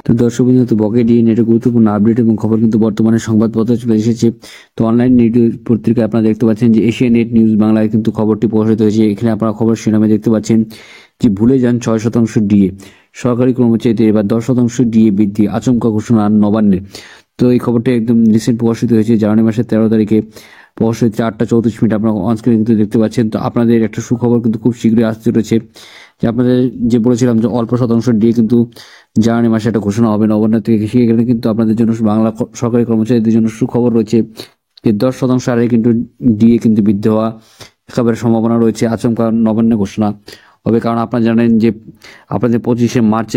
তো দর্শক বিন্দু, তো বকেয়া ডিএ নিয়ে একটা গুরুত্বপূর্ণ আপডেট এবং খবর কিন্তু বর্তমানে সংবাদপত্রে চলে এসেছে। তো অনলাইন নিউজ পত্রিকায় আপনারা দেখতে পাচ্ছেন যে এশিয়া নেট নিউজ বাংলায় কিন্তু খবরটি প্রকাশিত হয়েছে। এখানে আপনারা খবর শিরোনামে দেখতে পাচ্ছেন যে ভুলে যান 6% ডিএ, সরকারি কর্মচারীদের এবার 10% ডিএ বৃদ্ধি, আচমকা ঘোষণা নবান্নের। তো এই খবরটি একদম রিসেন্ট প্রকাশিত হয়েছে, জানুয়ারি মাসের 13 তারিখে প্রকাশিত 4টা 34 মিনিট আপনারা অনস্ক্রিনে কিন্তু দেখতে পাচ্ছেন। তো আপনাদের একটা সুখবর কিন্তু খুব শীঘ্রই আসতে চলেছে, যে আপনাদের যে বলেছিলাম যে অল্প শতাংশ ডিএ কিন্তু জানুয়ারি মাসে একটা ঘোষণা হবে নবান্ন থেকে। সেখানে কিন্তু আপনাদের জন্য বাংলা সরকারি কর্মচারীদের জন্য সুখবর রয়েছে যে 10% হারে কিন্তু ডিএ কিন্তু বৃদ্ধি হওয়া একেবারে সম্ভাবনা রয়েছে। আচমকা নবান্ন ঘোষণা হবে, কারণ আপনারা জানেন যে আপনাদের 25শে মার্চ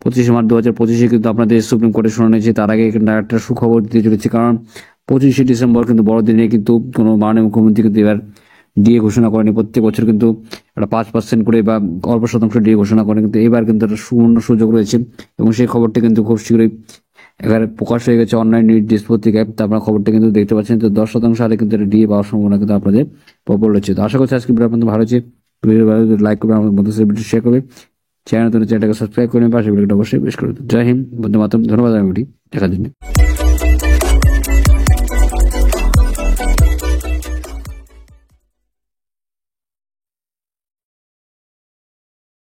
2025 কিন্তু আপনাদের সুপ্রিম কোর্টে শুনানি হয়েছে। তার আগে কিন্তু একটা সুখবর দিতে চলেছে, কারণ 25শে ডিসেম্বর কিন্তু বড়দিনে কিন্তু কোনো মাননীয় মুখ্যমন্ত্রী কিন্তু এবার ডিএ ঘোষণা করেনি। প্রত্যেক বছর কিন্তু একটা 5% করে বা অল্প শতাংশ ডিএ ঘোষণা করেন, কিন্তু এবার কিন্তু একটা সুবর্ণ সুযোগ রয়েছে এবং সেই খবরটি কিন্তু খুব শীঘ্রই এবারে প্রকাশ হয়ে গেছে অনলাইন নিউজ পত্রিকায়। তো আপনারা খবরটি কিন্তু দেখতে পাচ্ছেন। তো 10% হারে কিন্তু ডিএ পাওয়ার সম্ভাবনা কিন্তু আপনাদের প্রবল রয়েছে। তো আশা করছি আজকে ভিডিও আপনাদের ভালো হয়েছে। ভিডিও ভালো লাগলে লাইক করবেন, আমাদের বন্ধুদের ভিডিও শেয়ার করবেন, চ্যানেলটাকে সাবস্ক্রাইব করবেন, পাশে ভিডিওটা অবশ্যই বেশ করে। জয় হিন্দ, বন্দে মাতরম। ধন্যবাদ ভিডিও দেখার জন্য।